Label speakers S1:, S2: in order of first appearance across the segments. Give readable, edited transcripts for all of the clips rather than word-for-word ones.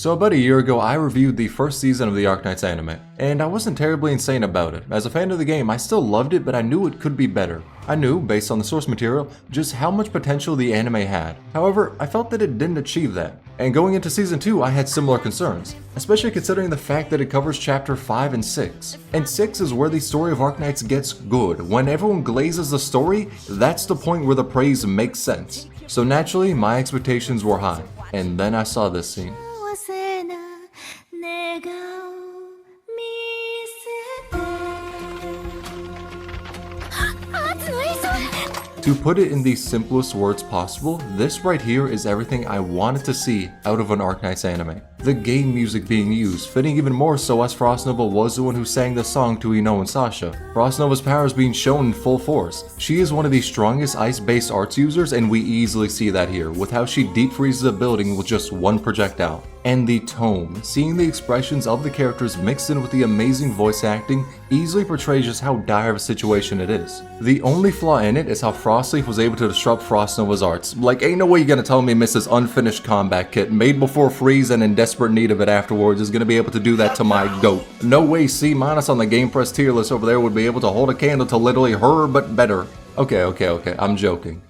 S1: So about a year ago, I reviewed the first season of the Arknights Anime, and I wasn't terribly insane about it. As a fan of the game, I still loved it, but I knew it could be better. I knew, based on the source material, just how much potential the anime had. However, I felt that it didn't achieve that. And going into season 2, I had similar concerns, especially considering the fact that it covers chapter 5 and 6. And 6 is where the story of Arknights gets good. When everyone glazes the story, that's the point where the praise makes sense. So naturally, my expectations were high. And then I saw this scene. To put it in the simplest words possible, this right here is everything I wanted to see out of an Arknights anime. The game music being used, fitting even more so as Frostnova was the one who sang the song to Ino and Sasha. Frostnova's powers being shown in full force. She is one of the strongest ice-based arts users, and we easily see that here, with how she deep freezes a building with just one projectile. And the tone, seeing the expressions of the characters mixed in with the amazing voice acting, easily portrays just how dire of a situation it is. The only flaw in it is how Frostleaf was able to disrupt Frostnova's arts. Like, ain't no way you're gonna tell me Mrs. Unfinished Combat Kit, made before Freeze and in desperate need of it afterwards, is gonna be able to do that to my goat. No way C- on the Game Press tier list over there would be able to hold a candle to literally her, but better. Okay, I'm joking.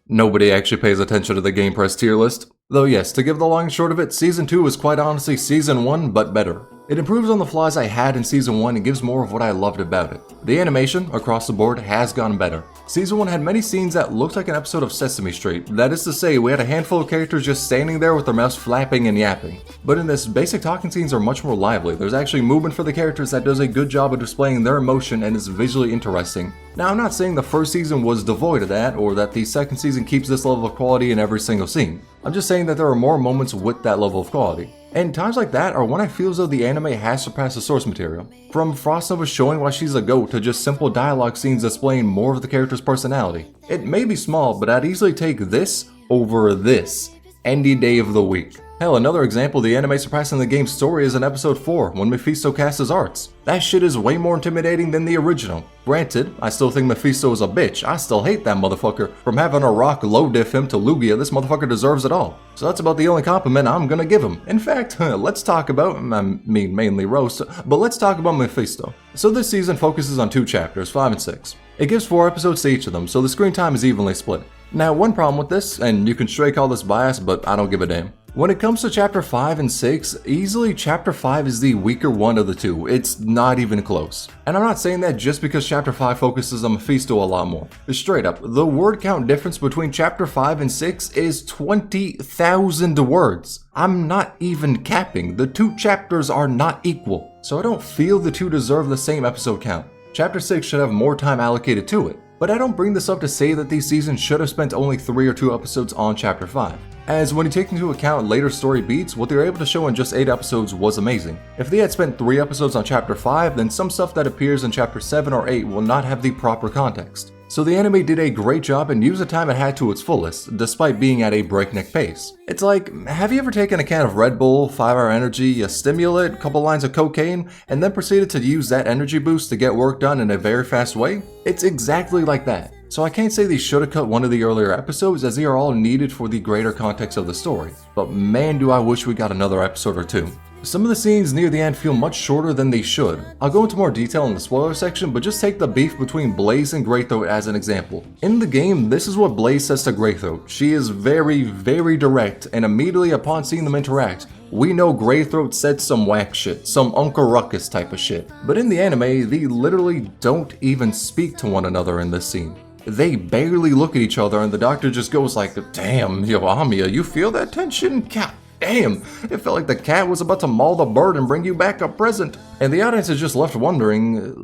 S1: Nobody actually pays attention to the Game Press tier list. Though yes, to give the long and short of it, Season 2 is quite honestly Season 1, but better. It improves on the flaws I had in Season 1 and gives more of what I loved about it. The animation, across the board, has gone better. Season 1 had many scenes that looked like an episode of Sesame Street. That is to say, we had a handful of characters just standing there with their mouths flapping and yapping. But in this, basic talking scenes are much more lively. There's actually movement for the characters that does a good job of displaying their emotion and is visually interesting. Now, I'm not saying the first season was devoid of that, or that the second season keeps this level of quality in every single scene. I'm just saying that there are more moments with that level of quality. And times like that are when I feel as though the anime has surpassed the source material. From Frostnova showing why she's a goat to just simple dialogue scenes displaying more of the character's personality. It may be small, but I'd easily take this over this any day of the week. Hell, another example of the anime surpassing the game's story is in episode 4, when Mephisto casts his arts. That shit is way more intimidating than the original. Granted, I still think Mephisto is a bitch. I still hate that motherfucker. From having a rock low diff him to Lugia, this motherfucker deserves it all. So that's about the only compliment I'm gonna give him. In fact, let's talk about, mainly roast, but let's talk about Mephisto. So this season focuses on 2 chapters, 5 and 6. It gives 4 episodes to each of them, so the screen time is evenly split. Now, one problem with this, and you can straight call this bias, but I don't give a damn. When it comes to chapter 5 and 6, easily chapter 5 is the weaker one of the two. It's not even close. And I'm not saying that just because chapter 5 focuses on Mephisto a lot more. Straight up, the word count difference between chapter 5 and 6 is 20,000 words. I'm not even capping. The 2 chapters are not equal. So I don't feel the 2 deserve the same episode count. Chapter 6 should have more time allocated to it. But I don't bring this up to say that these seasons should have spent only 3 or 2 episodes on chapter 5. As when you take into account later story beats, what they were able to show in just 8 episodes was amazing. If they had spent 3 episodes on chapter 5, then some stuff that appears in chapter 7 or 8 will not have the proper context. So the anime did a great job and used the time it had to its fullest, despite being at a breakneck pace. It's like, have you ever taken a can of Red Bull, 5-hour energy, a stimulant, couple lines of cocaine, and then proceeded to use that energy boost to get work done in a very fast way? It's exactly like that. So I can't say they should have cut one of the earlier episodes, as they are all needed for the greater context of the story. But man, do I wish we got another episode or 2. Some of the scenes near the end feel much shorter than they should. I'll go into more detail in the spoiler section, but just take the beef between Blaze and Greythroat as an example. In the game, this is what Blaze says to Greythroat. She is very, very direct, and immediately upon seeing them interact, we know Greythroat said some whack shit, some Uncle Ruckus type of shit. But in the anime, they literally don't even speak to one another in this scene. They barely look at each other, and the doctor just goes like, damn, yo, Amiya, you feel that tension? God damn, it felt like the cat was about to maul the bird and bring you back a present. And the audience is just left wondering,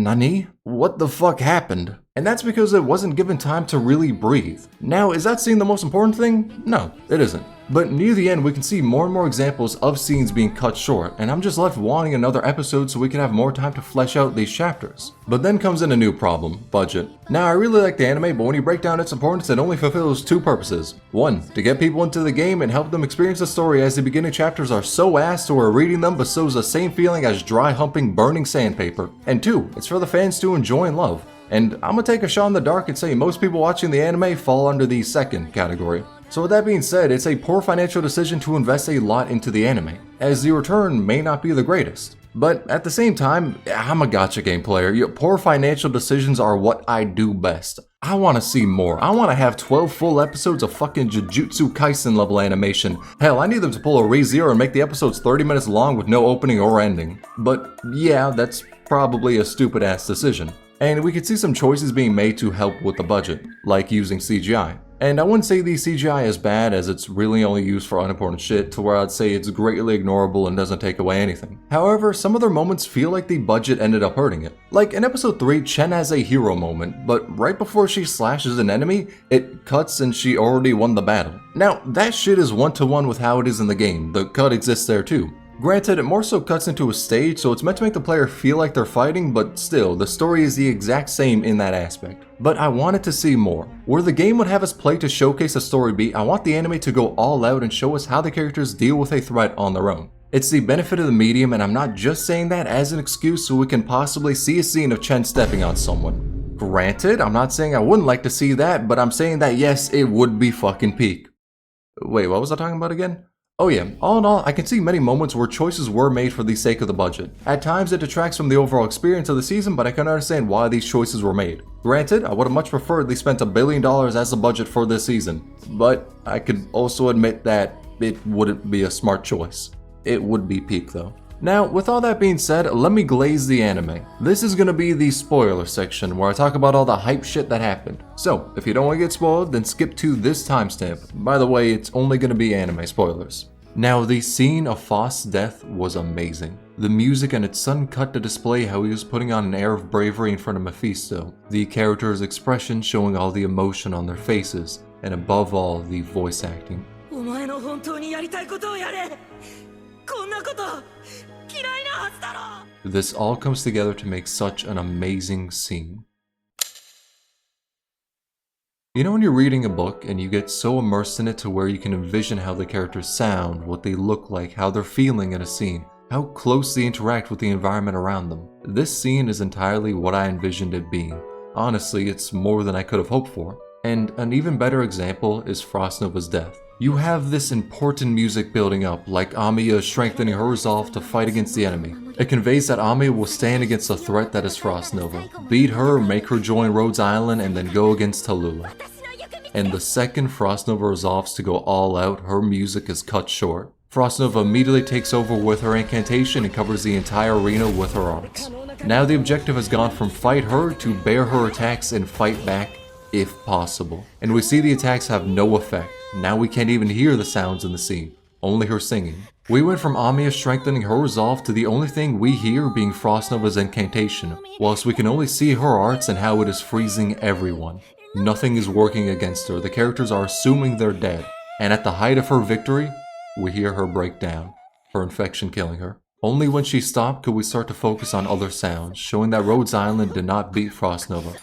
S1: Nani? What the fuck happened? And that's because it wasn't given time to really breathe. Now, is that scene the most important thing? No, it isn't. But near the end, we can see more and more examples of scenes being cut short, and I'm just left wanting another episode so we can have more time to flesh out these chapters. But then comes in a new problem, budget. Now, I really like the anime, but when you break down its importance, it only fulfills 2 purposes. 1, to get people into the game and help them experience the story, as the beginning chapters are so ass to where reading them bestows the same feeling as dry humping burning sandpaper. And 2, it's for the fans to enjoy and love. And I'm gonna take a shot in the dark and say most people watching the anime fall under the second category. So with that being said, it's a poor financial decision to invest a lot into the anime, as the return may not be the greatest. But at the same time, I'm a gacha game player. Poor financial decisions are what I do best. I want to see more. I want to have 12 full episodes of fucking Jujutsu Kaisen level animation. Hell, I need them to pull a ReZero and make the episodes 30 minutes long with no opening or ending. But yeah, that's probably a stupid ass decision. And we could see some choices being made to help with the budget, like using CGI. And I wouldn't say the CGI is bad, as it's really only used for unimportant shit, to where I'd say it's greatly ignorable and doesn't take away anything. However, some of their moments feel like the budget ended up hurting it. Like in episode 3, Chen has a hero moment, but right before she slashes an enemy, it cuts and she already won the battle. Now, that shit is one-to-one with how it is in the game. The cut exists there too. Granted, it more so cuts into a stage, so it's meant to make the player feel like they're fighting, but still, the story is the exact same in that aspect. But I wanted to see more. Where the game would have us play to showcase a story beat, I want the anime to go all out and show us how the characters deal with a threat on their own. It's the benefit of the medium, and I'm not just saying that as an excuse so we can possibly see a scene of Chen stepping on someone. Granted, I'm not saying I wouldn't like to see that, but I'm saying that yes, it would be fucking peak. Wait, what was I talking about again? Oh yeah, all in all, I can see many moments where choices were made for the sake of the budget. At times it detracts from the overall experience of the season, but I can understand why these choices were made. Granted, I would have much preferred they spent $1 billion as the budget for this season, but I could also admit that it wouldn't be a smart choice. It would be peak though. Now, with all that being said, let me glaze the anime. This is gonna be the spoiler section where I talk about all the hype shit that happened. So, if you don't want to get spoiled, then skip to this timestamp. By the way, it's only gonna be anime spoilers. Now, the scene of Faust's death was amazing. The music and its sudden cut to display how he was putting on an air of bravery in front of Mephisto, the characters' expression showing all the emotion on their faces, and above all, the voice acting. This all comes together to make such an amazing scene. You know when you're reading a book and you get so immersed in it to where you can envision how the characters sound, what they look like, how they're feeling in a scene, how close they interact with the environment around them. This scene is entirely what I envisioned it being. Honestly, it's more than I could have hoped for. And an even better example is Frost Nova's death. You have this important music building up, like Amiya strengthening her resolve to fight against the enemy. It conveys that Amiya will stand against the threat that is Frost Nova, beat her, make her join Rhodes Island, and then go against Tallulah. And the second Frost Nova resolves to go all out, her music is cut short. Frost Nova immediately takes over with her incantation and covers the entire arena with her arts. Now the objective has gone from fight her to bear her attacks and fight back, if possible. And we see the attacks have no effect. Now we can't even hear the sounds in the scene, only her singing. We went from Amiya strengthening her resolve to the only thing we hear being Frost Nova's incantation, whilst we can only see her arts and how it is freezing everyone. Nothing is working against her, the characters are assuming they're dead, and at the height of her victory, we hear her break down, her infection killing her. Only when she stopped could we start to focus on other sounds, showing that Rhodes Island did not beat Frost Nova.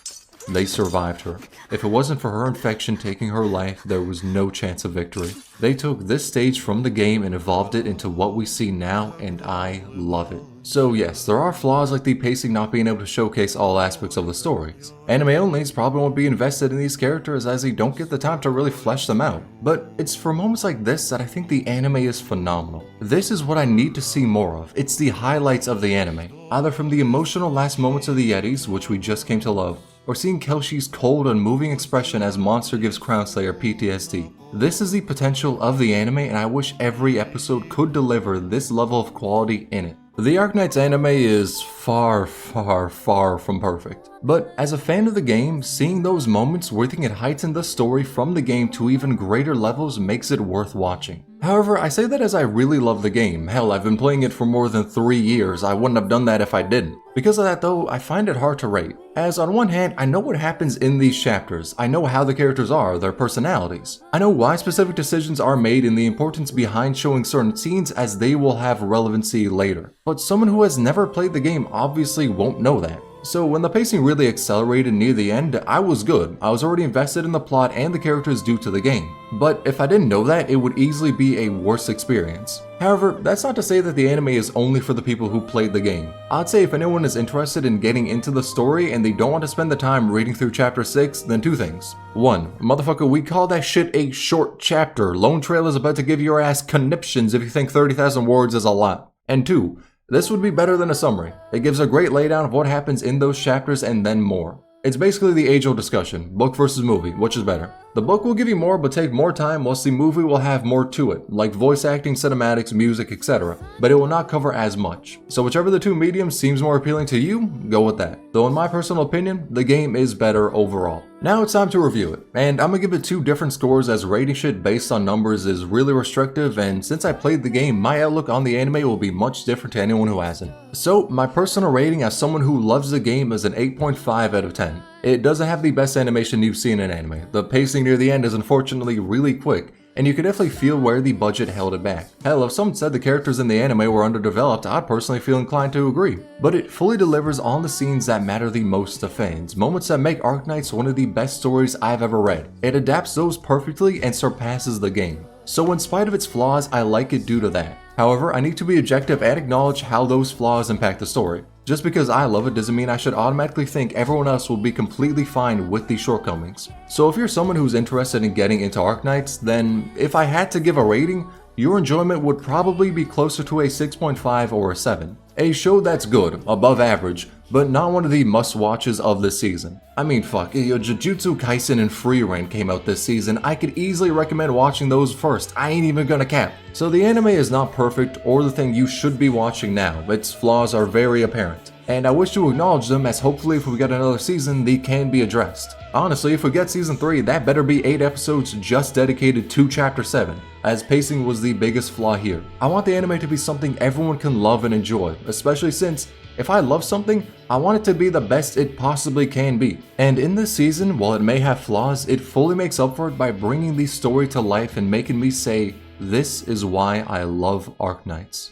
S1: They survived her. If it wasn't for her infection taking her life, there was no chance of victory. They took this stage from the game and evolved it into what we see now, and I love it. So yes, there are flaws like the pacing not being able to showcase all aspects of the stories. Anime onlys probably won't be invested in these characters as they don't get the time to really flesh them out. But it's for moments like this that I think the anime is phenomenal. This is what I need to see more of. It's the highlights of the anime. Either from the emotional last moments of the Yetis, which we just came to love, or seeing Kelshi's cold and moving expression as Monster gives Crownslayer PTSD. This is the potential of the anime, and I wish every episode could deliver this level of quality in it. The Arknights Anime is far from perfect. But as a fan of the game, seeing those moments where I think it heightened the story from the game to even greater levels makes it worth watching. However, I say that as I really love the game. Hell, I've been playing it for more than 3 years. I wouldn't have done that if I didn't. Because of that though, I find it hard to rate. As on one hand, I know what happens in these chapters. I know how the characters are, their personalities. I know why specific decisions are made and the importance behind showing certain scenes as they will have relevancy later. But someone who has never played the game obviously won't know that. So when the pacing really accelerated near the end, I was good. I was already invested in the plot and the characters due to the game. But if I didn't know that, it would easily be a worse experience. However, that's not to say that the anime is only for the people who played the game. I'd say if anyone is interested in getting into the story and they don't want to spend the time reading through chapter 6, then two things. 1. Motherfucker, we call that shit a short chapter. Lone Trail is about to give your ass conniptions if you think 30,000 words is a lot. And 2. This would be better than a summary. It gives a great laydown of what happens in those chapters and then more. It's basically the age-old discussion, book versus movie, which is better. The book will give you more but take more time, whilst the movie will have more to it, like voice acting, cinematics, music, etc. But it will not cover as much. So whichever of the two mediums seems more appealing to you, go with that. Though in my personal opinion, the game is better overall. Now it's time to review it, and I'm gonna give it 2 different scores as rating shit based on numbers is really restrictive, and since I played the game, my outlook on the anime will be much different to anyone who hasn't. So my personal rating as someone who loves the game is an 8.5 out of 10. It doesn't have the best animation you've seen in anime. The pacing near the end is unfortunately really quick, and you can definitely feel where the budget held it back. Hell, if someone said the characters in the anime were underdeveloped, I'd personally feel inclined to agree. But it fully delivers on the scenes that matter the most to fans, moments that make Arknights one of the best stories I've ever read. It adapts those perfectly and surpasses the game. So in spite of its flaws, I like it due to that. However, I need to be objective and acknowledge how those flaws impact the story. Just because I love it doesn't mean I should automatically think everyone else will be completely fine with these shortcomings. So if you're someone who's interested in getting into Arknights, then if I had to give a rating, your enjoyment would probably be closer to a 6.5 or a 7. A show that's good, above average, but not one of the must-watches of this season. I mean fuck, Jujutsu Kaisen and Free Reign came out this season, I could easily recommend watching those first, I ain't even gonna cap. So the anime is not perfect or the thing you should be watching now, its flaws are very apparent. And I wish to acknowledge them as hopefully if we get another season, they can be addressed. Honestly, if we get season 3, that better be 8 episodes just dedicated to chapter 7, as pacing was the biggest flaw here. I want the anime to be something everyone can love and enjoy, especially since if I love something, I want it to be the best it possibly can be. And in this season, while it may have flaws, it fully makes up for it by bringing the story to life and making me say, this is why I love Arknights.